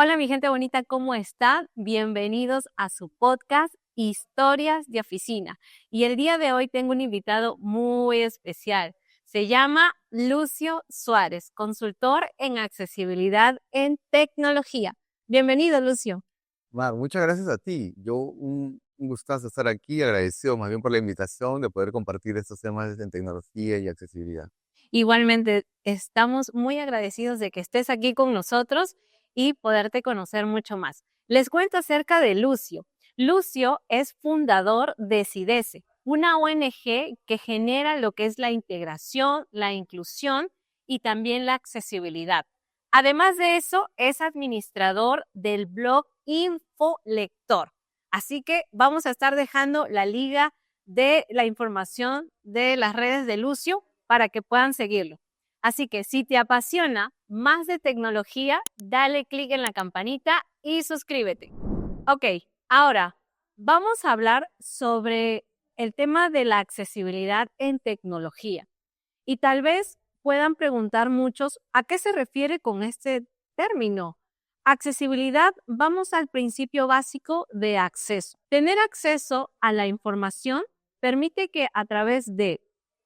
Hola mi gente bonita, ¿cómo están? Bienvenidos a su podcast Historias de Oficina. Y el día de hoy tengo un invitado muy especial. Se llama Lucio Suárez, consultor en accesibilidad en tecnología. Bienvenido, Lucio. Mar, muchas gracias a ti. Un gustazo estar aquí, agradecido más bien por la invitación de poder compartir estos temas en tecnología y accesibilidad. Igualmente, estamos muy agradecidos de que estés aquí con nosotros y poderte conocer mucho más. Les cuento acerca de Lucio. Lucio es fundador de CIDESE, una ONG que genera lo que es la integración, la inclusión y también la accesibilidad. Además de eso, es administrador del blog Infolector. Así que vamos a estar dejando la liga de la información de las redes de Lucio para que puedan seguirlo. Así que si te apasiona más de tecnología, dale clic en la campanita y suscríbete. Ok, ahora vamos a hablar sobre el tema de la accesibilidad en tecnología. Y tal vez puedan preguntar muchos a qué se refiere con este término. Accesibilidad, vamos al principio básico de acceso. Tener acceso a la información permite que a través de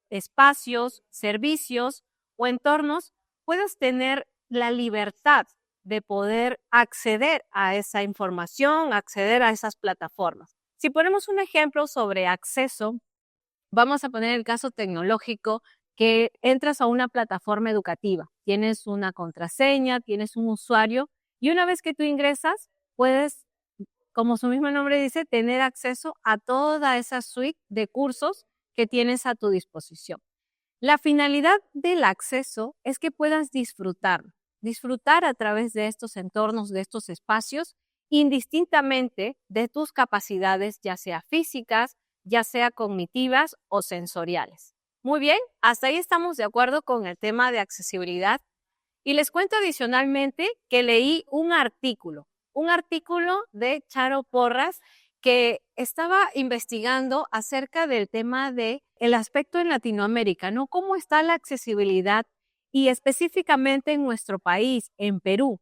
espacios, servicios o entornos puedas tener la libertad de poder acceder a esa información, acceder a esas plataformas. Si ponemos un ejemplo sobre acceso, vamos a poner el caso tecnológico que entras a una plataforma educativa, tienes una contraseña, tienes un usuario y una vez que tú ingresas, puedes, como su mismo nombre dice, tener acceso a toda esa suite de cursos que tienes a tu disposición. La finalidad del acceso es que puedas disfrutar a través de estos entornos, de estos espacios, indistintamente de tus capacidades, ya sea físicas, ya sea cognitivas o sensoriales. Muy bien, hasta ahí estamos de acuerdo con el tema de accesibilidad. Y les cuento adicionalmente que leí un artículo de Charo Porras que estaba investigando acerca del tema de el aspecto en Latinoamérica, ¿no? ¿Cómo está la accesibilidad? Y específicamente en nuestro país, en Perú,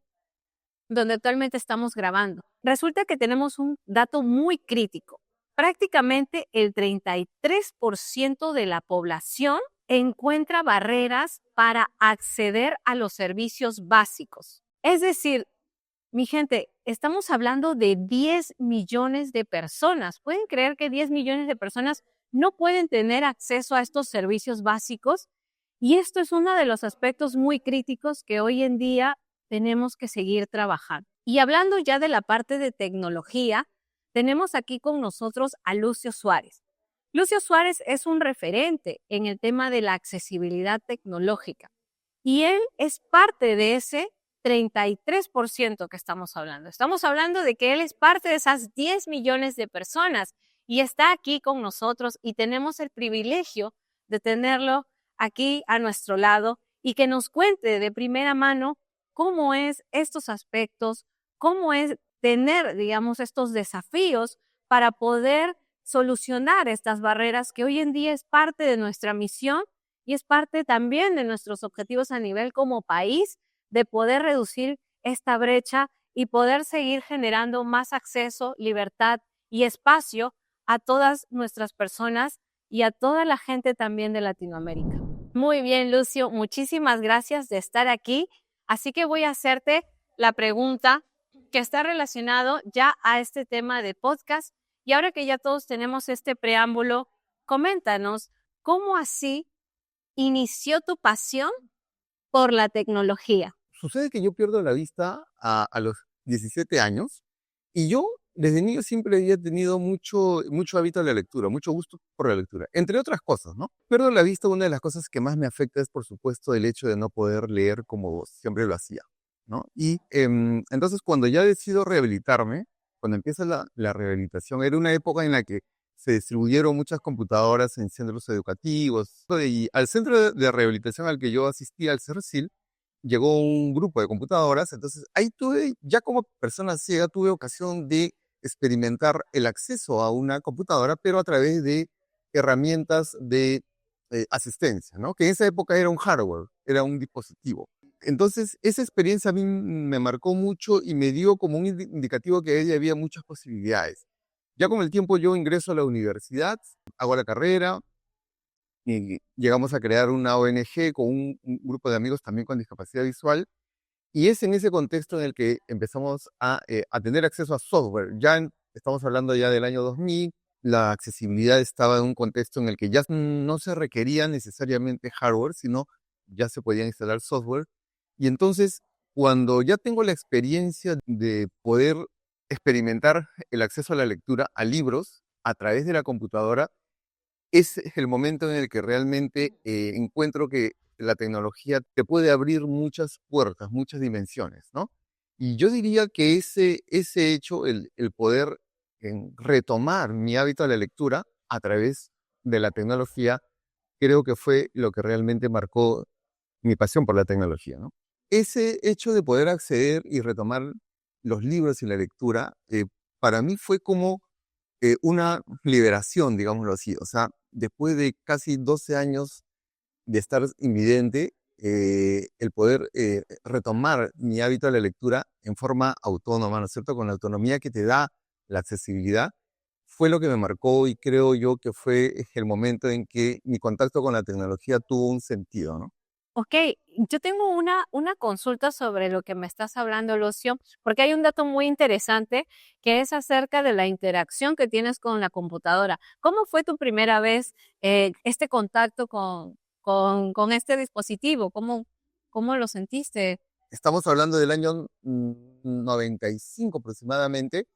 donde actualmente estamos grabando. Resulta que tenemos un dato muy crítico. Prácticamente el 33% de la población encuentra barreras para acceder a los servicios básicos. Es decir, mi gente, estamos hablando de 10 millones de personas. ¿Pueden creer que 10 millones de personas no pueden tener acceso a estos servicios básicos? Y esto es uno de los aspectos muy críticos que hoy en día tenemos que seguir trabajando. Y hablando ya de la parte de tecnología, tenemos aquí con nosotros a Lucio Suárez. Lucio Suárez es un referente en el tema de la accesibilidad tecnológica y él es parte de ese 33% que estamos hablando. Estamos hablando de que él es parte de esas 10 millones de personas y está aquí con nosotros y tenemos el privilegio de tenerlo aquí a nuestro lado y que nos cuente de primera mano cómo es estos aspectos, cómo es tener, digamos, estos desafíos para poder solucionar estas barreras que hoy en día es parte de nuestra misión y es parte también de nuestros objetivos a nivel como país de poder reducir esta brecha y poder seguir generando más acceso, libertad y espacio a todas nuestras personas y a toda la gente también de Latinoamérica. Muy bien, Lucio, muchísimas gracias de estar aquí. Así que voy a hacerte la pregunta que está relacionado ya a este tema de podcast. Y ahora que ya todos tenemos este preámbulo, coméntanos, ¿cómo así inició tu pasión por la tecnología? Sucede que yo pierdo la vista a los 17 años y yo desde niño siempre había tenido mucho hábito de la lectura, mucho gusto por la lectura, entre otras cosas, ¿no? Pierdo la vista, una de las cosas que más me afecta es, por supuesto, el hecho de no poder leer como siempre lo hacía, ¿no? Y entonces cuando ya decido rehabilitarme, cuando empieza la rehabilitación, era una época en la que se distribuyeron muchas computadoras en centros educativos y al centro de rehabilitación al que yo asistía, al CERCIL, llegó un grupo de computadoras, entonces ahí tuve, ya como persona ciega, tuve ocasión de experimentar el acceso a una computadora, pero a través de herramientas de asistencia, ¿no? Que en esa época era un hardware, era un dispositivo. Entonces, esa experiencia a mí me marcó mucho y me dio como un indicativo que ahí había muchas posibilidades. Ya con el tiempo yo ingreso a la universidad, hago la carrera y llegamos a crear una ONG con un grupo de amigos también con discapacidad visual. Y es en ese contexto en el que empezamos a tener acceso a software. Estamos hablando ya del año 2000, la accesibilidad estaba en un contexto en el que ya no se requería necesariamente hardware, sino ya se podía instalar software. Y entonces, cuando ya tengo la experiencia de poder experimentar el acceso a la lectura, a libros, a través de la computadora, ese es el momento en el que realmente encuentro que la tecnología te puede abrir muchas puertas, muchas dimensiones, ¿no? Y yo diría que ese hecho, el poder retomar mi hábito de la lectura a través de la tecnología, creo que fue lo que realmente marcó mi pasión por la tecnología, ¿no? Ese hecho de poder acceder y retomar los libros y la lectura, para mí fue como una liberación, digámoslo así. O sea, después de casi 12 años de estar invidente, el poder retomar mi hábito de la lectura en forma autónoma, ¿no es cierto? Con la autonomía que te da la accesibilidad, fue lo que me marcó y creo yo que fue el momento en que mi contacto con la tecnología tuvo un sentido, ¿no? Ok, yo tengo una consulta sobre lo que me estás hablando, Lucio, porque hay un dato muy interesante que es acerca de la interacción que tienes con la computadora. ¿Cómo fue tu primera vez este contacto con este dispositivo? ¿Cómo lo sentiste? Estamos hablando del año 95 aproximadamente.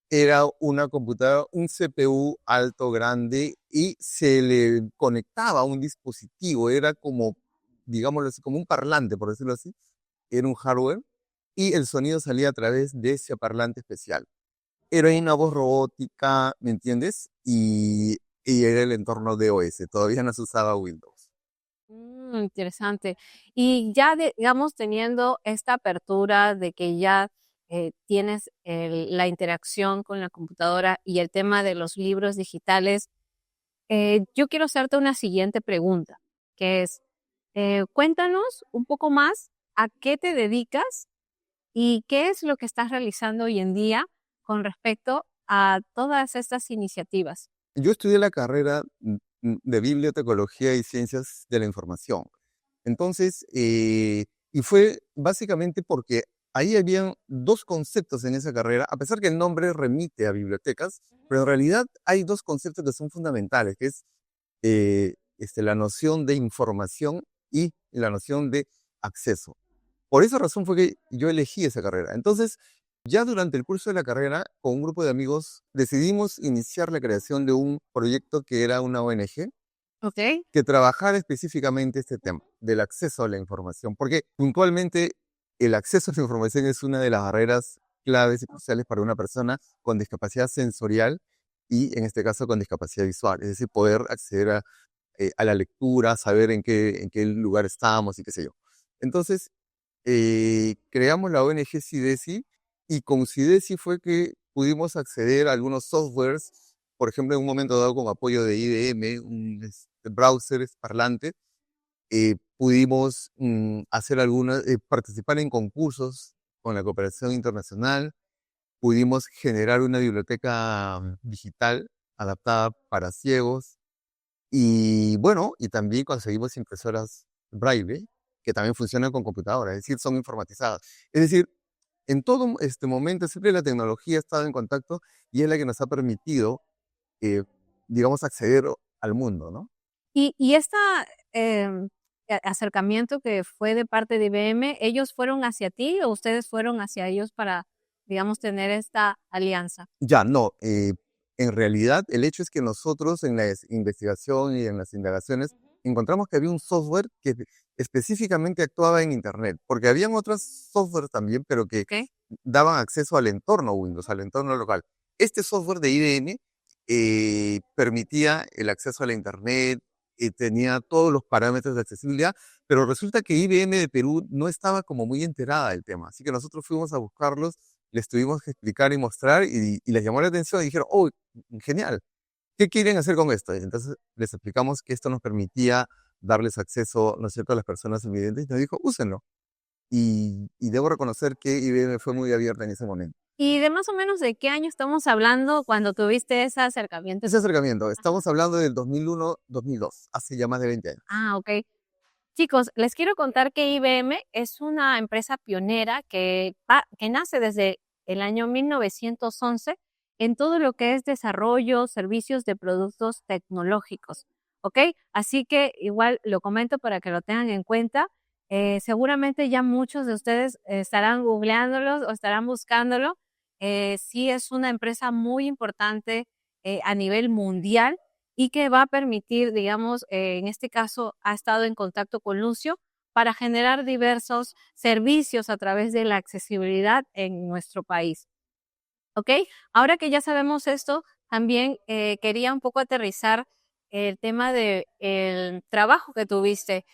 Era una computadora, un CPU alto, grande, y se le conectaba a un dispositivo. Era como, digámoslo así, como un parlante, por decirlo así. Era un hardware y el sonido salía a través de ese parlante especial. Era una voz robótica, ¿me entiendes? Y era el entorno de OS. Todavía no se usaba Windows. Interesante. Y ya, digamos, teniendo esta apertura de que ya tienes la interacción con la computadora y el tema de los libros digitales, yo quiero hacerte una siguiente pregunta, que es, cuéntanos un poco más a qué te dedicas y qué es lo que estás realizando hoy en día con respecto a todas estas iniciativas. Yo estudié la carrera de bibliotecología y ciencias de la información. Entonces, y fue básicamente porque ahí habían dos conceptos en esa carrera, a pesar que el nombre remite a bibliotecas, pero en realidad hay dos conceptos que son fundamentales, que es la noción de información y la noción de acceso. Por esa razón fue que yo elegí esa carrera. Entonces, ya durante el curso de la carrera, con un grupo de amigos, decidimos iniciar la creación de un proyecto que era una ONG, ¿Ok? que trabajara específicamente este tema del acceso a la información, porque puntualmente el acceso a la información es una de las barreras claves y cruciales para una persona con discapacidad sensorial y en este caso con discapacidad visual, es decir, poder acceder a la lectura, saber en qué lugar estamos y qué sé yo. Entonces, creamos la ONG CIDESI y con CIDESI fue que pudimos acceder a algunos softwares, por ejemplo, en un momento dado con apoyo de IBM, browsers parlantes, pudimos hacer participar en concursos con la cooperación internacional, pudimos generar una biblioteca digital adaptada para ciegos y bueno, y también conseguimos impresoras Braille que también funcionan con computadora, es decir, son informatizadas. Es decir, en todo este momento siempre la tecnología ha estado en contacto y es la que nos ha permitido, eh, digamos, acceder al mundo, ¿no? Y este acercamiento que fue de parte de IBM, ¿ellos fueron hacia ti o ustedes fueron hacia ellos para, digamos, tener esta alianza? Ya, no. En realidad, el hecho es que nosotros en la investigación y en las indagaciones encontramos que había un software que específicamente actuaba en Internet, porque habían otros software también, pero que ¿Ok? daban acceso al entorno Windows, al entorno local. Este software de IBM permitía el acceso a la Internet, tenía todos los parámetros de accesibilidad, pero resulta que IBM de Perú no estaba como muy enterada del tema, así que nosotros fuimos a buscarlos, les tuvimos que explicar y mostrar y les llamó la atención y dijeron, oh, genial, ¿qué quieren hacer con esto? Y entonces les explicamos que esto nos permitía darles acceso, ¿no es cierto?, a las personas invidentes y nos dijo, úsenlo. y debo reconocer que IBM fue muy abierta en ese momento. ¿Y de más o menos de qué año estamos hablando cuando tuviste ese acercamiento? Ese acercamiento, Ajá. estamos hablando del 2001-2002, hace ya más de 20 años. Ah, ok. Chicos, les quiero contar que IBM es una empresa pionera que nace desde el año 1911 en todo lo que es desarrollo, servicios de productos tecnológicos, ¿ok? Así que igual lo comento para que lo tengan en cuenta. Seguramente ya muchos de ustedes estarán googleándolos o estarán buscándolo. Sí es una empresa muy importante a nivel mundial y que va a permitir, digamos, en este caso, ha estado en contacto con Lucio para generar diversos servicios a través de la accesibilidad en nuestro país. ¿Ok? Ahora que ya sabemos esto, también quería un poco aterrizar el tema de el trabajo que tuviste.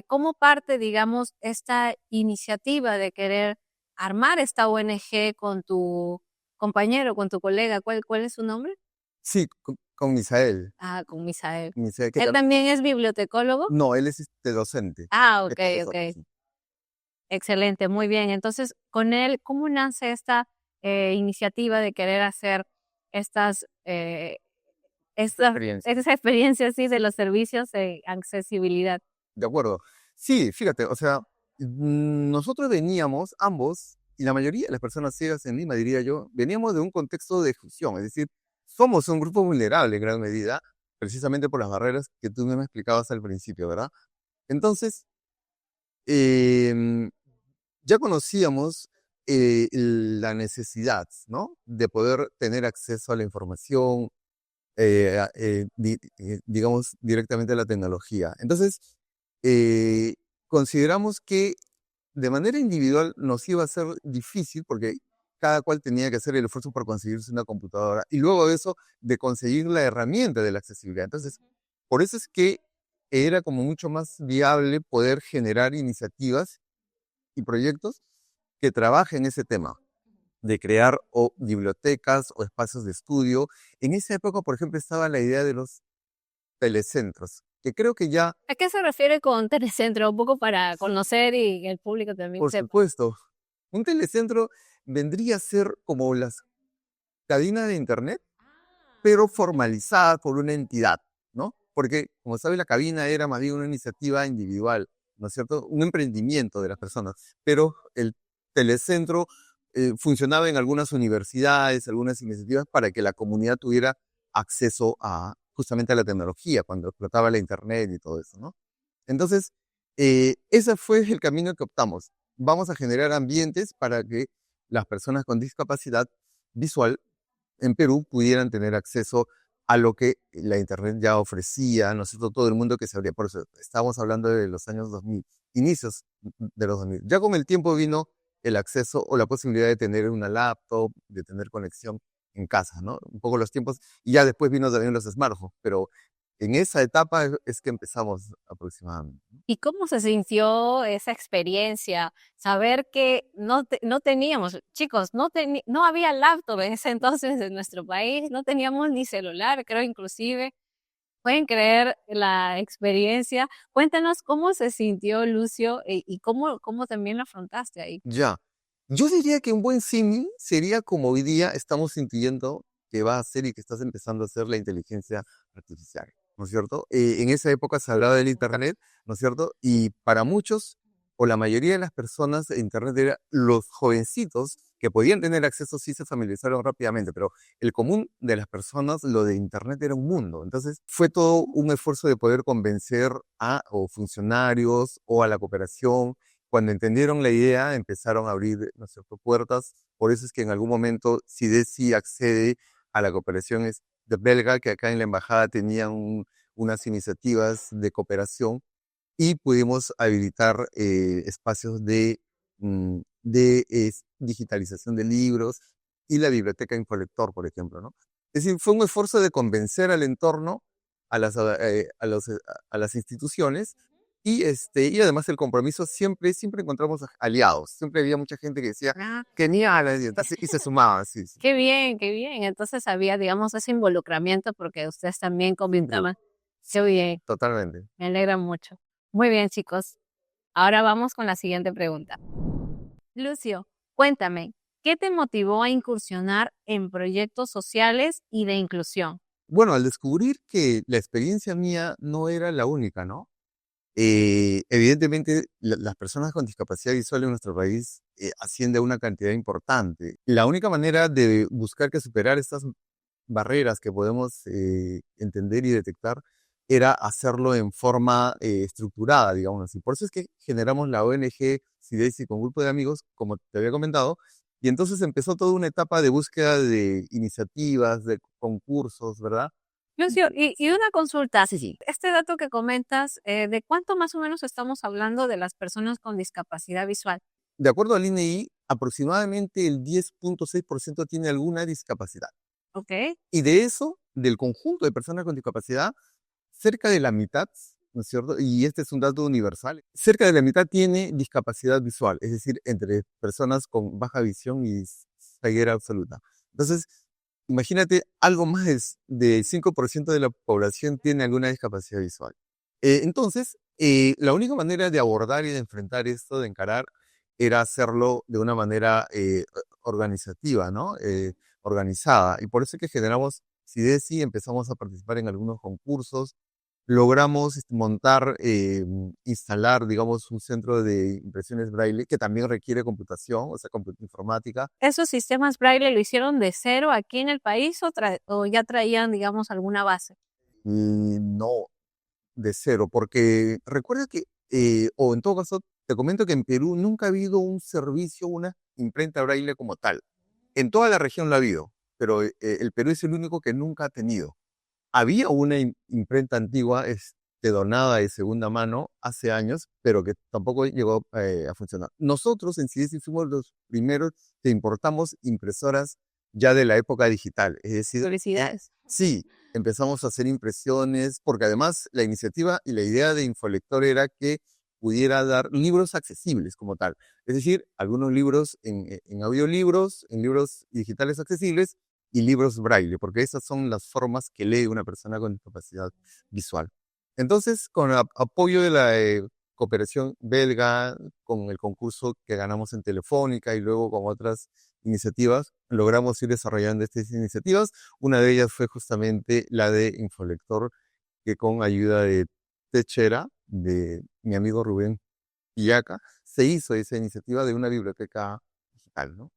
¿Cómo parte, digamos, esta iniciativa de querer armar esta ONG con tu compañero, con tu colega? ¿Cuál es su nombre? Sí, con Misael. Ah, con Misael. Misael, que ¿Él también es bibliotecólogo? no, él es docente, Ah, es okey, profesor. okey. Sí. Excelente, muy bien. Entonces, con él, ¿cómo nace esta, iniciativa de querer hacer estas, Experiencia. esa experiencia, así, de los servicios de accesibilidad? De acuerdo. Sí, fíjate, o sea, nosotros veníamos, ambos, y la mayoría de las personas ciegas en Lima, diría yo, veníamos de un contexto de exclusión, es decir, somos un grupo vulnerable en gran medida, precisamente por las barreras que tú me explicabas al principio, ¿verdad? Entonces, em, ya conocíamos la necesidad, ¿no? De poder tener acceso a la información, digamos, directamente a la tecnología. Entonces, eh, consideramos que de manera individual nos iba a ser difícil porque cada cual tenía que hacer el esfuerzo por conseguirse una computadora y luego de eso, de conseguir la herramienta de la accesibilidad. Entonces, por eso es que era como mucho más viable poder generar iniciativas y proyectos que trabajen ese tema de crear o bibliotecas o espacios de estudio. En esa época, por ejemplo, estaba la idea de los telecentros, que creo que ya, ¿A qué se refiere con telecentro? Un poco para conocer y el público también por sepa. supuesto, un telecentro vendría a ser como las cadenas de internet, pero formalizada por una entidad, ¿no? Porque, como sabe, la cabina era más bien una iniciativa individual, ¿no es cierto? Un emprendimiento de las personas, pero el telecentro funcionaba en algunas universidades, algunas iniciativas para que la comunidad tuviera acceso a justamente a la tecnología, cuando explotaba la internet y todo eso, ¿no? Entonces, ese fue el camino que optamos. Vamos a generar ambientes para que las personas con discapacidad visual en Perú pudieran tener acceso a lo que la Internet ya ofrecía, ¿no es cierto? Todo el mundo que se abría. Por eso estamos hablando de los años 2000, inicios de los 2000. Ya con el tiempo vino el acceso o la posibilidad de tener una laptop, de tener conexión en casa, ¿no? Un poco los tiempos. Y ya después vino también los smartphones, pero en esa etapa es que empezamos aproximadamente. ¿Y cómo se sintió esa experiencia? Saber que no teníamos, chicos, no había laptop en ese entonces en nuestro país, no teníamos ni celular, creo inclusive. ¿Pueden creer la experiencia? Cuéntanos cómo se sintió Lucio y cómo también lo afrontaste ahí. Ya. Yo diría que un buen símil sería como hoy día estamos sintiendo que va a ser y que estás empezando a hacer la inteligencia artificial, ¿no es cierto? En esa época se hablaba del Internet, ¿no es cierto? Y para muchos, o la mayoría de las personas, Internet era los jovencitos que podían tener acceso, sí se familiarizaron rápidamente, pero el común de las personas, lo de Internet era un mundo. Entonces fue todo un esfuerzo de poder convencer a o funcionarios o a la cooperación. Cuando entendieron la idea, empezaron a abrir, ¿no es cierto?, puertas. Por eso es que en algún momento CIDESI accede a la cooperación de belga, que acá en la embajada tenían unas iniciativas de cooperación y pudimos habilitar espacios de digitalización de libros y la biblioteca Infolector, por ejemplo, ¿no? Es decir, fue un esfuerzo de convencer al entorno, a a las instituciones, y además el compromiso, siempre encontramos aliados. Siempre había mucha gente que decía, Ah, genial, y se sumaban, sí, sí. qué bien, qué bien. Entonces había, digamos, ese involucramiento porque ustedes también Sí, comentaban. Qué bien, totalmente. me alegra mucho. Muy bien, chicos. Ahora vamos con la siguiente pregunta. Lucio, cuéntame, ¿qué te motivó a incursionar en proyectos sociales y de inclusión? Bueno, al descubrir que la experiencia mía no era la única, ¿no? Evidentemente, las personas con discapacidad visual en nuestro país asciende a una cantidad importante. La única manera de buscar que superar estas barreras que podemos entender y detectar era hacerlo en forma estructurada, digamos así. Por eso es que generamos la ONG CIDESI con un grupo de amigos, como te había comentado, y entonces empezó toda una etapa de búsqueda de iniciativas, de concursos, ¿verdad? Lucio, y una consulta. Sí, sí. Este dato que comentas, ¿de cuánto más o menos estamos hablando de las personas con discapacidad visual? De acuerdo al INEI, aproximadamente el 10.6% tiene alguna discapacidad. ¿Ok? Y de eso, del conjunto de personas con discapacidad, cerca de la mitad, ¿no es cierto? Y este es un dato universal. Cerca de la mitad tiene discapacidad visual, es decir, entre personas con baja visión y ceguera absoluta. Entonces, imagínate, algo más de 5% de la población tiene alguna discapacidad visual. Entonces, la única manera de abordar y de enfrentar esto, de encarar, era hacerlo de una manera organizativa, ¿no? Organizada. Y por eso es que generamos CIDESI, empezamos a participar en algunos concursos, logramos montar, instalar, digamos, un centro de impresiones braille que también requiere computación, o sea, informática. ¿Esos sistemas Braille lo hicieron de cero aquí en el país o ya traían, digamos, alguna base? Y no de cero, porque recuerda que, o en todo caso, te comento que en Perú nunca ha habido un servicio, una imprenta braille como tal. En toda la región lo ha habido, pero el Perú es el único que nunca ha tenido. Había una imprenta antigua, donada de segunda mano hace años, pero que tampoco llegó a funcionar. Nosotros en CIDESI fuimos los primeros que importamos impresoras ya de la época digital. Es decir, Felicidades. sí, empezamos a hacer impresiones, porque además la iniciativa y la idea de Infolector era que pudiera dar libros accesibles como tal. Es decir, algunos libros en audiolibros, en libros digitales accesibles y libros braille, porque esas son las formas que lee una persona con discapacidad visual. Entonces, con apoyo de la cooperación belga, con el concurso que ganamos en Telefónica y luego con otras iniciativas, logramos ir desarrollando estas iniciativas. Una de ellas fue justamente la de Infolector, que con ayuda de Techera, de mi amigo Rubén Pillaca, se hizo esa iniciativa de una biblioteca digital, ¿no?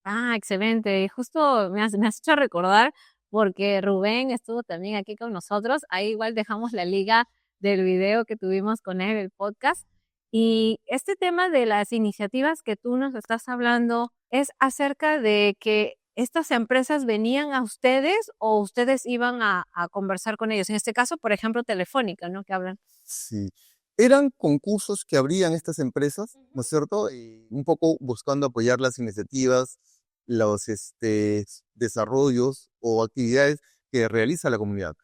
Ah, excelente. Y justo me has hecho recordar porque Rubén estuvo también aquí con nosotros. Ahí igual dejamos la liga del video que tuvimos con él, el podcast. Y este tema de las iniciativas que tú nos estás hablando es acerca de que estas empresas venían a ustedes o ustedes iban a conversar con ellos. En este caso, por ejemplo, Telefónica, ¿no? Que hablan. Sí. Eran concursos que abrían estas empresas, ¿no es cierto? Y un poco buscando apoyar las iniciativas, los desarrollos o actividades que realiza la comunidad.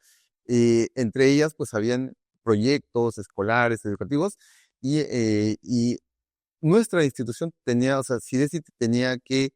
Entre ellas, pues, habían proyectos escolares, educativos, y nuestra institución tenía, o sea, CIDESI tenía que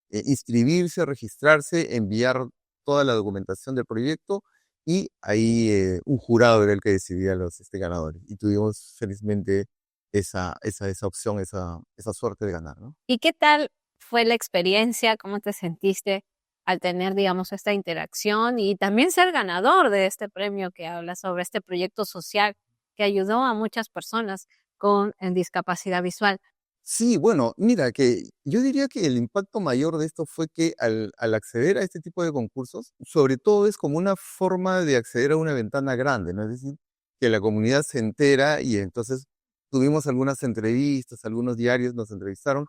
inscribirse, registrarse, enviar toda la documentación del proyecto y ahí un jurado era el que decidía los ganadores. Y tuvimos felizmente esa opción, esa suerte de ganar, ¿no? ¿Y qué tal fue la experiencia? ¿Cómo te sentiste al tener, digamos, esta interacción y también ser ganador de este premio que habla sobre este proyecto social que ayudó a muchas personas con discapacidad visual? Sí, bueno, mira, que yo diría que el impacto mayor de esto fue que al acceder a este tipo de concursos, sobre todo es como una forma de acceder a una ventana grande, ¿no? Es decir, que la comunidad se entera y entonces tuvimos algunas entrevistas, algunos diarios nos entrevistaron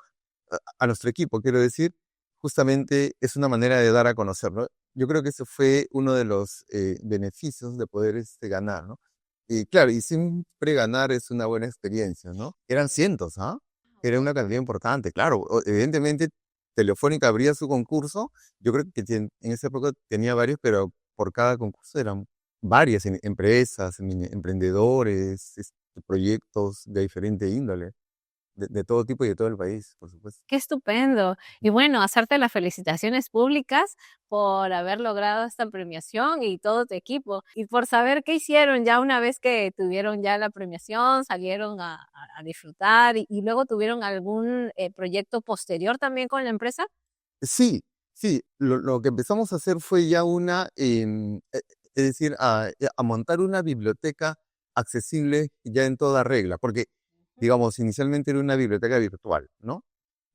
a nuestro equipo, quiero decir, justamente es una manera de dar a conocer, ¿no? Yo creo que ese fue uno de los beneficios de poder ganar, ¿no? Y claro, y siempre ganar es una buena experiencia, ¿no? Eran cientos, ¿ah? Era una cantidad importante, claro. Evidentemente, Telefónica abría su concurso. Yo creo que en esa época tenía varios, pero por cada concurso eran varias empresas, emprendedores, proyectos de diferente índole. de todo tipo y de todo el país, por supuesto. Qué estupendo. Y bueno, hacerte las felicitaciones públicas por haber logrado esta premiación y todo tu equipo. Y por saber qué hicieron ya una vez que tuvieron ya la premiación, salieron a disfrutar y luego tuvieron algún proyecto posterior también con la empresa. Sí, sí, lo que empezamos a hacer fue ya es decir, a montar una biblioteca accesible ya en toda regla, porque, digamos, inicialmente era una biblioteca virtual, ¿no?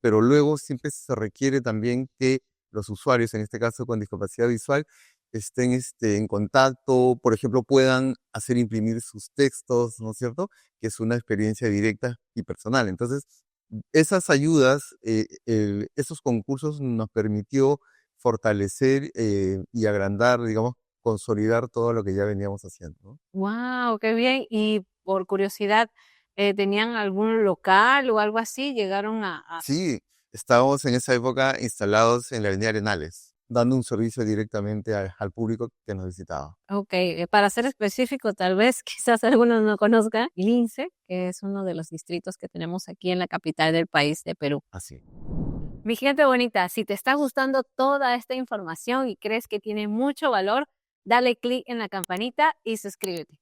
Pero luego siempre se requiere también que los usuarios, en este caso con discapacidad visual, estén en contacto, por ejemplo, puedan hacer imprimir sus textos, ¿no es cierto? Que es una experiencia directa y personal. Entonces, esas ayudas, esos concursos nos permitió fortalecer y agrandar, digamos, consolidar todo lo que ya veníamos haciendo, ¿no? Wow, qué bien. Y por curiosidad, ¿tenían algún local o algo así? ¿Llegaron a Sí, estábamos en esa época instalados en la Avenida Arenales, dando un servicio directamente al público que nos visitaba. okey, para ser específico, tal vez, quizás algunos no conozcan, Lince, que es uno de los distritos que tenemos aquí en la capital del país de Perú. Así. Mi gente bonita, si te está gustando toda esta información y crees que tiene mucho valor, dale clic en la campanita y suscríbete.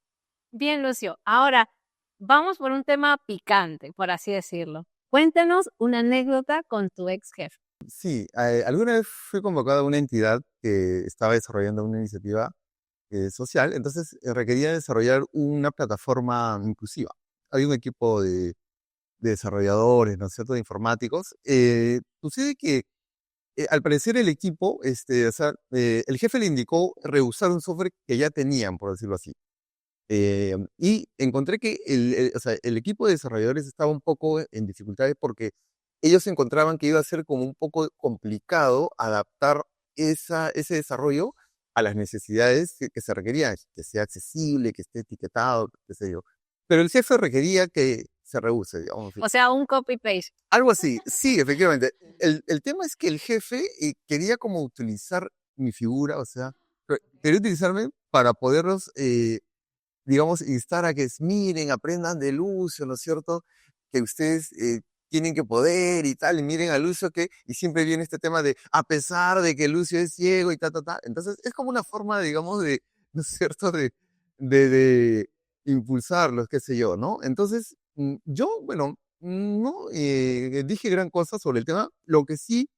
Bien, Lucio, ahora vamos por un tema picante, por así decirlo. Cuéntanos una anécdota con tu ex jefe. Sí, alguna vez fui convocado a una entidad que estaba desarrollando una iniciativa social, entonces requería desarrollar una plataforma inclusiva. Hay un equipo de desarrolladores, ¿no es cierto?, de informáticos. Sucede que al parecer el equipo, o sea, el jefe le indicó rehusar un software que ya tenían, por decirlo así. Y encontré que o sea, el equipo de desarrolladores estaba un poco en dificultades porque ellos encontraban que iba a ser como un poco complicado adaptar ese desarrollo a las necesidades que se requerían, que sea accesible, que esté etiquetado, qué sé yo. Pero el jefe requería que se rehúse, digamos. O sea, un copy-paste. Algo así, sí, efectivamente. El tema es que el jefe quería como utilizar mi figura, o sea, quería utilizarme para poderlos, digamos, instar a que miren, aprendan de Lucio, ¿no es cierto? Que ustedes tienen que poder y tal, y miren a Lucio y siempre viene este tema de, a pesar de que Lucio es ciego y tal, tal, tal. Entonces, es como una forma, digamos, ¿no es cierto?, de impulsarlos, qué sé yo, ¿no? Entonces, yo, bueno, no dije gran cosa sobre el tema. Lo que sí,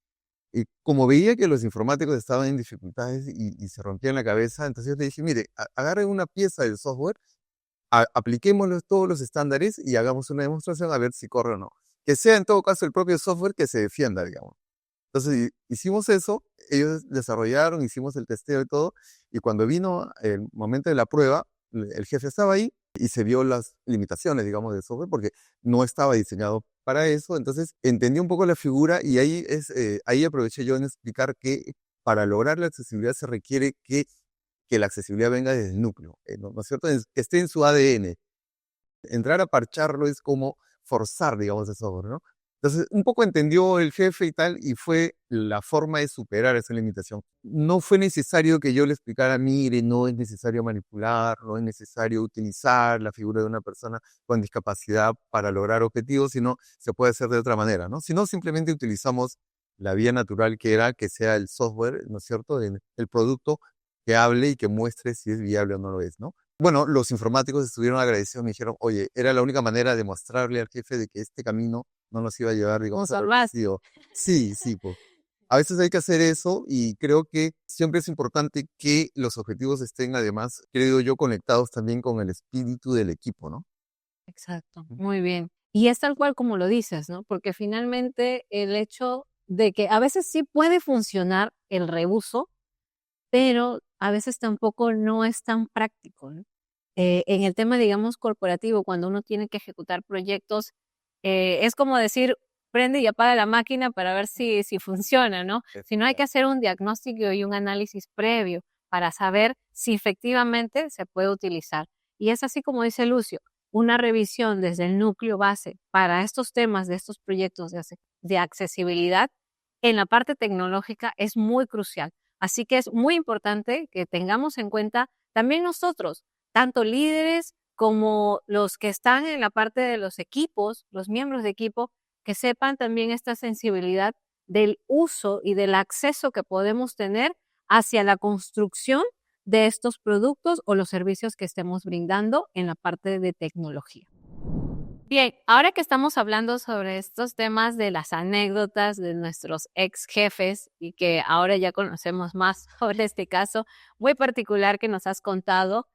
como veía que los informáticos estaban en dificultades y se rompían la cabeza, entonces yo le dije, mire, agarren una pieza del software, apliquémoslo todos los estándares y hagamos una demostración a ver si corre o no. Que sea en todo caso el propio software que se defienda, digamos. Entonces hicimos eso, ellos desarrollaron, hicimos el testeo y todo, y cuando vino el momento de la prueba, el jefe estaba ahí y se vio las limitaciones, digamos, del software porque no estaba diseñado para eso. Entonces entendí un poco la figura y ahí aproveché yo en explicar que para lograr la accesibilidad se requiere que la accesibilidad venga desde el núcleo, ¿no es cierto? Que esté en su ADN. Entrar a parcharlo es como forzar, digamos, el software, ¿no? Entonces, un poco entendió el jefe y tal, y fue la forma de superar esa limitación. No fue necesario que yo le explicara, mire, no es necesario manipular, no es necesario utilizar la figura de una persona con discapacidad para lograr objetivos, sino se puede hacer de otra manera, ¿no? Si no, simplemente utilizamos la vía natural que era que sea el software, ¿no es cierto?, el producto que hable y que muestre si es viable o no lo es, ¿no? Bueno, los informáticos estuvieron agradecidos, me dijeron, oye, era la única manera de mostrarle al jefe de que este camino no nos iba a llevar, Un digamos, al salvaste. objetivo. Sí, sí, pues. A veces hay que hacer eso y creo que siempre es importante que los objetivos estén, además, creo yo, conectados también con el espíritu del equipo, ¿no? Exacto, Ujú. muy bien. Y es tal cual como lo dices, ¿no? Porque finalmente el hecho de que a veces sí puede funcionar el reuso, pero a veces tampoco no es tan práctico, ¿no? En el tema, digamos, corporativo, cuando uno tiene que ejecutar proyectos, es como decir, prende y apaga la máquina para ver si funciona, ¿no? Sino hay que hacer un diagnóstico y un análisis previo para saber si efectivamente se puede utilizar. Y es así como dice Lucio, una revisión desde el núcleo base para estos temas de estos proyectos de accesibilidad en la parte tecnológica es muy crucial. Así que es muy importante que tengamos en cuenta también nosotros, tanto líderes como los que están en la parte de los equipos, los miembros de equipo, que sepan también esta sensibilidad del uso y del acceso que podemos tener hacia la construcción de estos productos o los servicios que estemos brindando en la parte de tecnología. Bien, ahora que estamos hablando sobre estos temas de las anécdotas de nuestros ex jefes y que ahora ya conocemos más sobre este caso muy particular que nos has contado,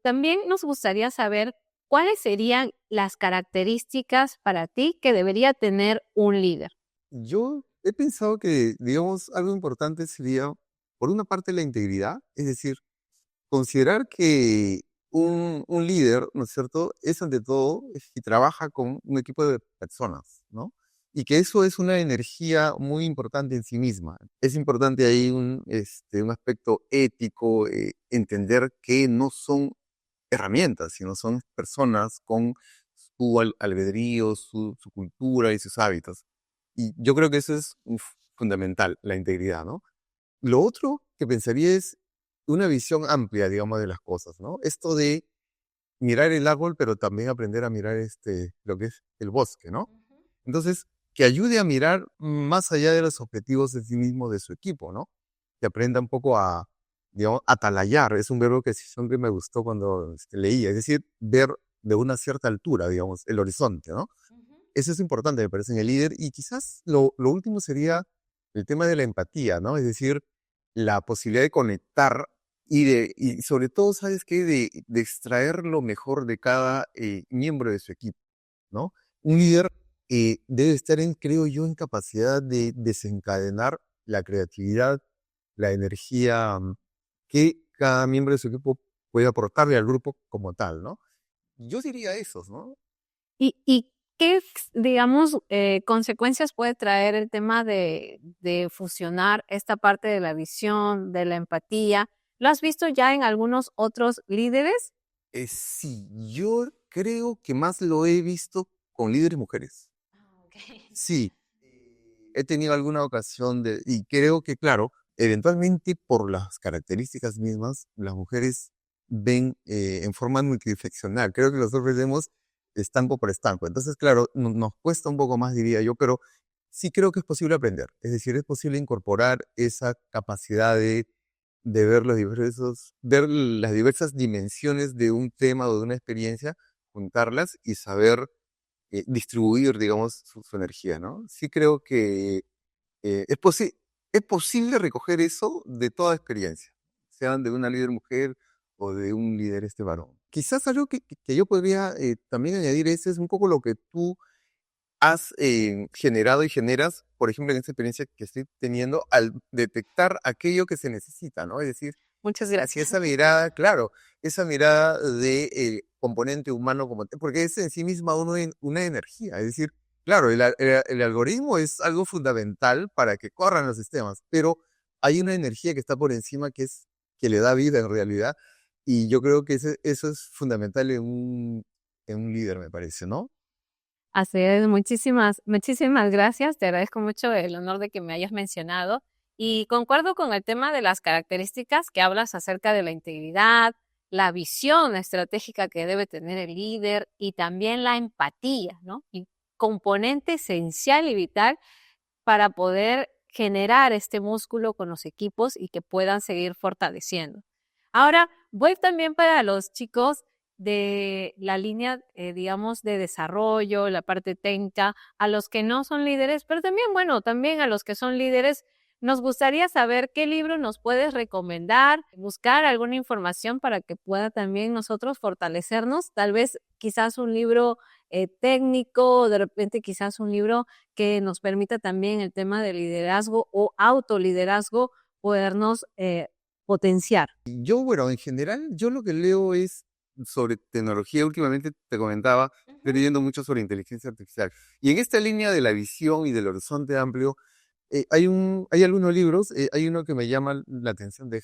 también nos gustaría saber cuáles serían las características para ti que debería tener un líder. Yo he pensado que, digamos, algo importante sería, por una parte, la integridad, es decir, considerar que un líder, ¿no es cierto?, es ante todo y trabaja con un equipo de personas, ¿no? Y que eso es una energía muy importante en sí misma. Es importante ahí un aspecto ético, entender que no son herramientas, sino son personas con su albedrío, su cultura y sus hábitos. Y yo creo que eso es fundamental, la integridad, ¿no? Lo otro que pensaría es una visión amplia, digamos, de las cosas, ¿no? Esto de mirar el árbol, pero también aprender a mirar lo que es el bosque, ¿no? Entonces, que ayude a mirar más allá de los objetivos de sí mismo, de su equipo, ¿no? Que aprenda un poco a, digamos, atalayar. Es un verbo que siempre me gustó cuando leía, es decir, ver de una cierta altura, digamos, el horizonte, ¿no? Eso es importante, me parece, en el líder. Y quizás lo último sería el tema de la empatía, ¿no? Es decir, la posibilidad de conectar y sobre todo, ¿sabes qué? De extraer lo mejor de cada miembro de su equipo, ¿no? Un líder debe estar, creo yo, en capacidad de desencadenar la creatividad, la energía que cada miembro de su equipo puede aportarle al grupo como tal, ¿no? Yo diría esos, ¿no? ¿Y qué, digamos, consecuencias puede traer el tema de fusionar esta parte de la visión, de la empatía? ¿Lo has visto ya en algunos otros líderes? Sí, yo creo que más lo he visto con líderes mujeres. Okay. Sí, he tenido alguna ocasión y creo que, claro, eventualmente por las características mismas, las mujeres ven en forma multidireccional. Creo que los hombres vemos estanco por estanco. Entonces, claro, nos cuesta un poco más, diría yo, pero sí creo que es posible aprender. Es decir, es posible incorporar esa capacidad de ver las diversas dimensiones de un tema o de una experiencia, juntarlas y saber distribuir, digamos, su energía, ¿no? Sí creo que es posible recoger eso de toda experiencia, sean de una líder mujer o de un líder varón. Quizás algo que yo podría también añadir es un poco lo que tú has generado y generas, por ejemplo, en esta experiencia que estoy teniendo, al detectar aquello que se necesita, ¿no? Es decir, Muchas si gracias. esa mirada, claro, esa mirada de componente humano, porque es en sí misma una energía, es decir, claro, el algoritmo es algo fundamental para que corran los sistemas, pero hay una energía que está por encima que le da vida en realidad, y yo creo que eso es fundamental en un líder, me parece, ¿no? Así es, muchísimas gracias. Te agradezco mucho el honor de que me hayas mencionado y concuerdo con el tema de las características que hablas acerca de la integridad, la visión estratégica que debe tener el líder y también la empatía, ¿no? Y componente esencial y vital para poder generar este músculo con los equipos y que puedan seguir fortaleciendo. Ahora, voy también para los chicos de la línea, digamos, de desarrollo, la parte técnica, a los que no son líderes, pero también, bueno, también a los que son líderes, nos gustaría saber qué libro nos puedes recomendar, buscar alguna información para que pueda también nosotros fortalecernos, tal vez quizás un libro técnico, de repente quizás un libro que nos permita también el tema de liderazgo o autoliderazgo podernos potenciar. Yo, bueno, en general, yo lo que leo es sobre tecnología. Últimamente te comentaba, estoy Ujú. leyendo mucho sobre inteligencia artificial. Y en esta línea de la visión y del horizonte amplio, hay algunos libros, hay uno que me llama la atención de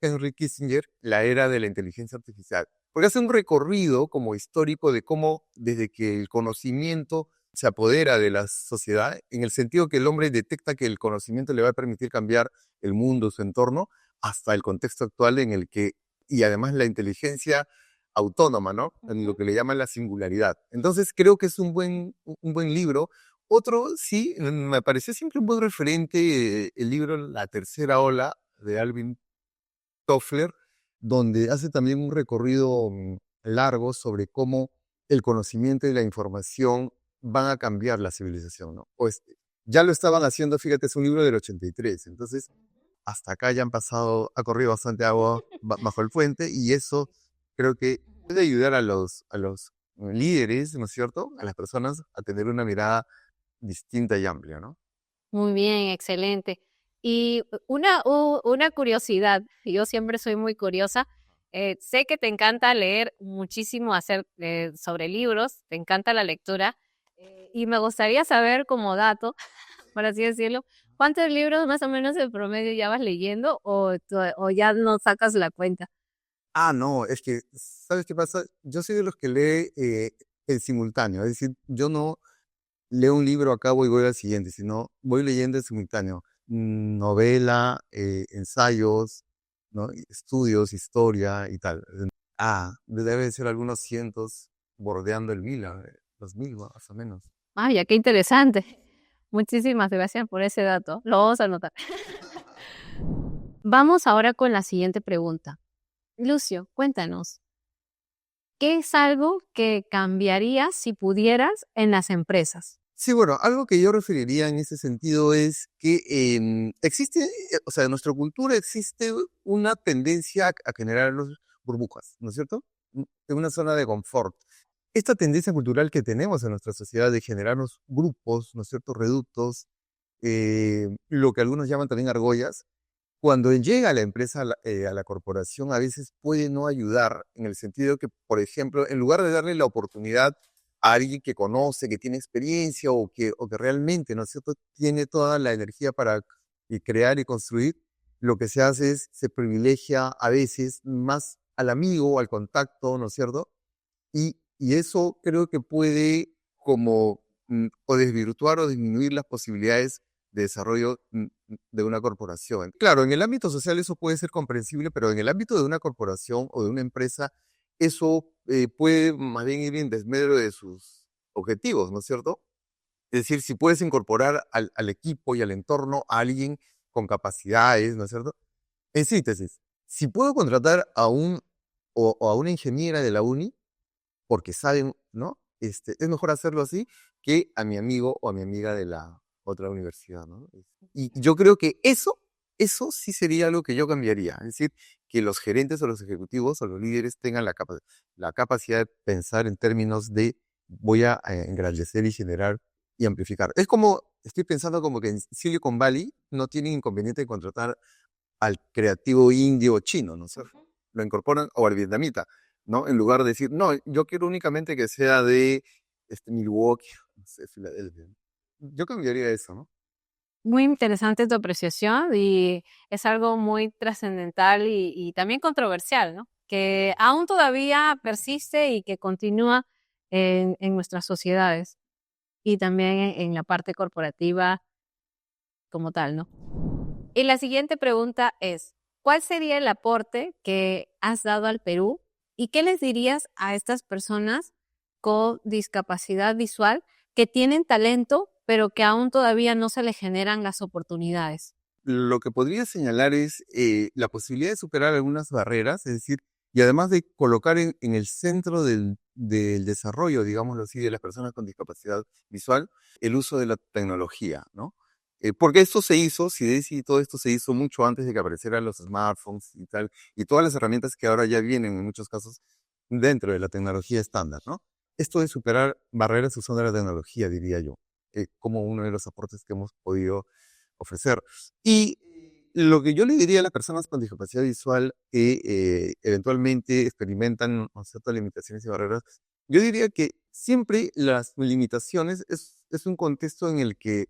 Henry Kissinger, La era de la inteligencia artificial, porque hace un recorrido como histórico de cómo desde que el conocimiento se apodera de la sociedad, en el sentido que el hombre detecta que el conocimiento le va a permitir cambiar el mundo, su entorno, hasta el contexto actual en el que, y además la inteligencia autónoma, ¿no? En lo que le llaman la singularidad. Entonces creo que es un buen libro. Otro, sí, me pareció siempre un buen referente, el libro La Tercera Ola de Alvin Toffler, donde hace también un recorrido largo sobre cómo el conocimiento y la información van a cambiar la civilización, ¿no? Pues ya lo estaban haciendo, fíjate, es un libro del 83, entonces hasta acá ya ha corrido bastante agua bajo el puente y eso creo que puede ayudar a los líderes, ¿no es cierto? A las personas a tener una mirada distinta y amplia, ¿no? Muy bien, excelente. Y una curiosidad, yo siempre soy muy curiosa. Sé que te encanta leer muchísimo sobre libros, te encanta la lectura, y me gustaría saber como dato, por así decirlo, ¿cuántos libros más o menos en promedio ya vas leyendo o ya no sacas la cuenta? Ah, no, es que, ¿sabes qué pasa? Yo soy de los que lee en simultáneo, es decir, yo no leo un libro, acabo y voy al siguiente, sino voy leyendo en simultáneo. Novela, ensayos, ¿no? Estudios, historia y tal. Debe ser algunos cientos bordeando el mil, los mil más o menos. Ah, ya, qué interesante. Muchísimas gracias por ese dato. Lo vamos a anotar. Vamos ahora con la siguiente pregunta. Lucio, cuéntanos, ¿qué es algo que cambiarías si pudieras en las empresas? Sí, bueno, algo que yo referiría en ese sentido es que existe, o sea, en nuestra cultura existe una tendencia a generar burbujas, ¿no es cierto? En una zona de confort. Esta tendencia cultural que tenemos en nuestra sociedad de generarnos grupos, ¿no es cierto?, reductos, lo que algunos llaman también argollas, cuando llega a la empresa, a la corporación, a veces puede no ayudar en el sentido que, por ejemplo, en lugar de darle la oportunidad a alguien que conoce, que tiene experiencia o que realmente, ¿no es cierto?, tiene toda la energía para crear y construir, lo que se hace es, se privilegia a veces más al amigo, al contacto, ¿no es cierto? Y eso creo que puede como o desvirtuar o disminuir las posibilidades de desarrollo de una corporación. Claro, en el ámbito social eso puede ser comprensible, pero en el ámbito de una corporación o de una empresa, eso puede más bien ir en desmedro de sus objetivos, ¿no es cierto? Es decir, si puedes incorporar al equipo y al entorno a alguien con capacidades, ¿no es cierto? En síntesis, si puedo contratar o a una ingeniera de la uni, porque saben, ¿no? Es mejor hacerlo así que a mi amigo o a mi amiga de la otra universidad, ¿no? Y yo creo que eso sí sería algo que yo cambiaría. Es decir, que los gerentes o los ejecutivos o los líderes tengan la capacidad de pensar en términos de voy a engrandecer y generar y amplificar. Es como, estoy pensando como que en Silicon Valley no tienen inconveniente de contratar al creativo indio o chino, ¿no? Lo incorporan, o al vietnamita, ¿no? En lugar de decir, no, yo quiero únicamente que sea de Milwaukee, no sé, Filadelfia. Yo cambiaría eso, ¿no? Muy interesante tu apreciación y es algo muy trascendental y también controversial, ¿no? Que aún todavía persiste y que continúa en nuestras sociedades y también en la parte corporativa como tal, ¿no? Y la siguiente pregunta es, ¿cuál sería el aporte que has dado al Perú y qué les dirías a estas personas con discapacidad visual que tienen talento, pero que aún todavía no se les generan las oportunidades? Lo que podría señalar es la posibilidad de superar algunas barreras, es decir, y además de colocar en el centro del desarrollo, digámoslo así, de las personas con discapacidad visual, el uso de la tecnología, ¿no? Porque esto se hizo, y todo esto se hizo mucho antes de que aparecieran los smartphones y tal, y todas las herramientas que ahora ya vienen en muchos casos dentro de la tecnología estándar, ¿no? Esto de superar barreras usando la tecnología, diría yo, como uno de los aportes que hemos podido ofrecer. Y lo que yo le diría a las personas con discapacidad visual que eventualmente experimentan, ¿no?, ciertas limitaciones y barreras, yo diría que siempre las limitaciones es un contexto en el que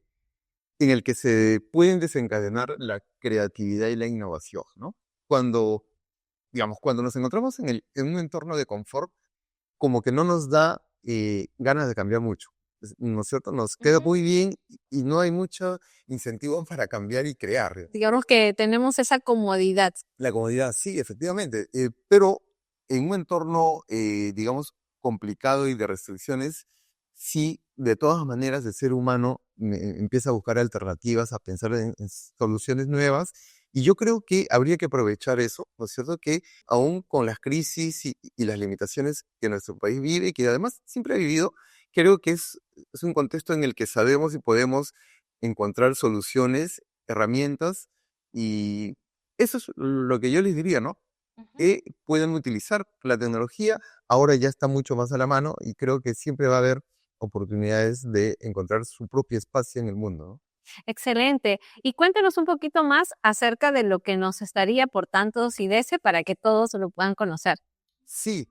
se pueden desencadenar la creatividad y la innovación, ¿no? Cuando, digamos, cuando nos encontramos en un entorno de confort, como que no nos da ganas de cambiar mucho, ¿no es cierto? Nos queda muy bien y no hay mucho incentivo para cambiar y crear. Digamos que tenemos esa comodidad. La comodidad, sí, efectivamente, pero en un entorno, digamos, complicado y de restricciones, sí, de todas maneras, el ser humano empieza a buscar alternativas, a pensar en soluciones nuevas. Y yo creo que habría que aprovechar eso, ¿no es cierto? Que aún con las crisis y las limitaciones que nuestro país vive y que además siempre ha vivido, creo que es un contexto en el que sabemos y podemos encontrar soluciones, herramientas, y eso es lo que yo les diría, ¿no? Ujú. Que pueden utilizar la tecnología, ahora ya está mucho más a la mano y creo que siempre va a haber oportunidades de encontrar su propio espacio en el mundo, ¿no? Excelente. Y cuéntanos un poquito más acerca de lo que nos estaría aportando SIDESE para que todos lo puedan conocer. Sí,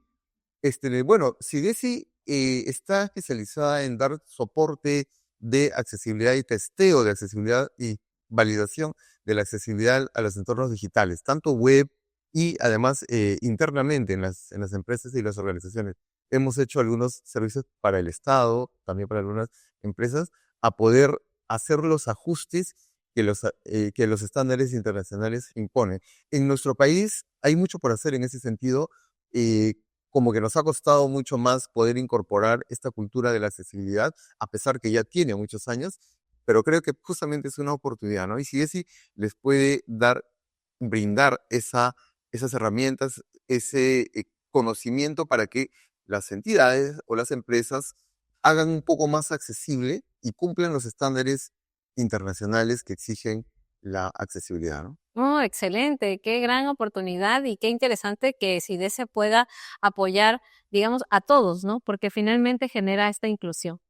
bueno, CIDESI está especializada en dar soporte de accesibilidad y testeo de accesibilidad y validación de la accesibilidad a los entornos digitales, tanto web y además internamente en las empresas y las organizaciones. Hemos hecho algunos servicios para el Estado, también para algunas empresas, a poder hacer los ajustes que los estándares internacionales imponen. En nuestro país hay mucho por hacer en ese sentido. eh, Como que nos ha costado mucho más poder incorporar esta cultura de la accesibilidad, a pesar que ya tiene muchos años, pero creo que justamente es una oportunidad, ¿no? Y si ESI les puede brindar esas herramientas, ese conocimiento para que las entidades o las empresas hagan un poco más accesible y cumplan los estándares internacionales que exigen la accesibilidad, ¿no? Oh, excelente, qué gran oportunidad y qué interesante que SIDESE pueda apoyar, digamos, a todos, ¿no? Porque finalmente genera esta inclusión.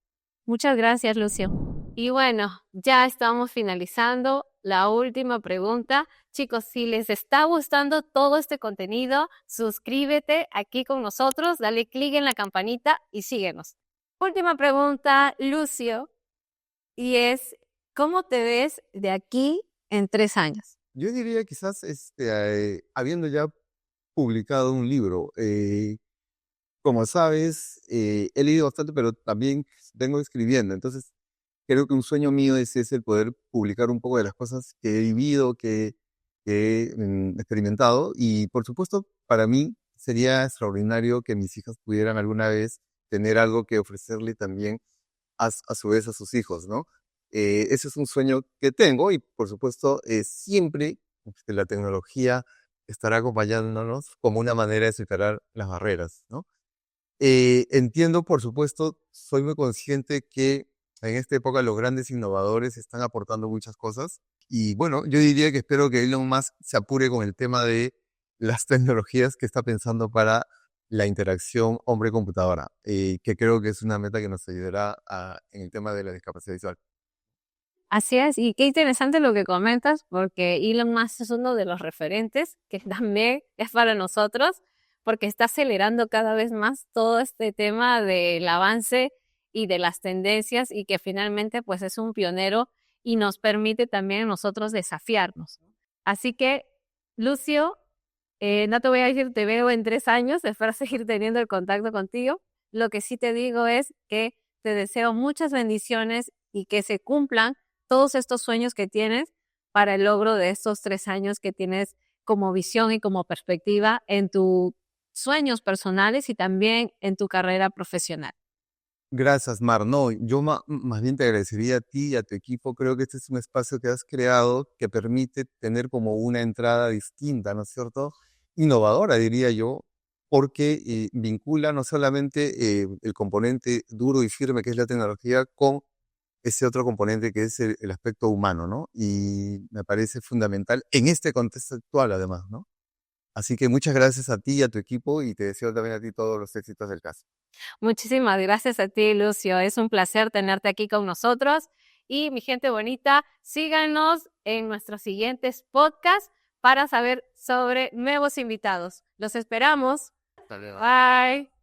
Muchas gracias, Lucio. Y bueno, ya estamos finalizando. La última pregunta. Chicos, si les está gustando todo este contenido, suscríbete aquí con nosotros, dale clic en la campanita y síguenos. Última pregunta, Lucio, y es, ¿cómo te ves de aquí en 3 años? Yo diría quizás habiendo ya publicado un libro. Como sabes, he leído bastante, pero también vengo escribiendo. Entonces, creo que un sueño mío es el poder publicar un poco de las cosas que he vivido, que he experimentado. Y por supuesto, para mí sería extraordinario que mis hijas pudieran alguna vez tener algo que ofrecerle también a su vez a sus hijos, ¿no? Ese es un sueño que tengo y por supuesto siempre la tecnología estará acompañándonos como una manera de superar las barreras, ¿no? Entiendo, por supuesto, soy muy consciente que en esta época los grandes innovadores están aportando muchas cosas. Y bueno, yo diría que espero que Elon Musk se apure con el tema de las tecnologías que está pensando para la interacción hombre-computadora, que creo que es una meta que nos ayudará en el tema de la discapacidad visual. Así es, y qué interesante lo que comentas, porque Elon Musk es uno de los referentes que también es para nosotros, porque está acelerando cada vez más todo este tema del avance y de las tendencias y que finalmente pues es un pionero y nos permite también a nosotros desafiarnos. Así que, Lucio, no te voy a decir te veo en 3 años, espero seguir teniendo el contacto contigo. Lo que sí te digo es que te deseo muchas bendiciones y que se cumplan todos estos sueños que tienes para el logro de estos 3 años que tienes como visión y como perspectiva en tus sueños personales y también en tu carrera profesional. Gracias, Mar. No, yo más bien te agradecería a ti y a tu equipo. Creo que este es un espacio que has creado que permite tener como una entrada distinta, ¿no es cierto? Innovadora, diría yo, porque vincula no solamente el componente duro y firme que es la tecnología con ese otro componente que es el aspecto humano, ¿no? Y me parece fundamental en este contexto actual, además, ¿no? Así que muchas gracias a ti y a tu equipo y te deseo también a ti todos los éxitos del caso. Muchísimas gracias a ti, Lucio. Es un placer tenerte aquí con nosotros. Y mi gente bonita, síganos en nuestros siguientes podcasts para saber sobre nuevos invitados. Los esperamos. Hasta luego. Bye.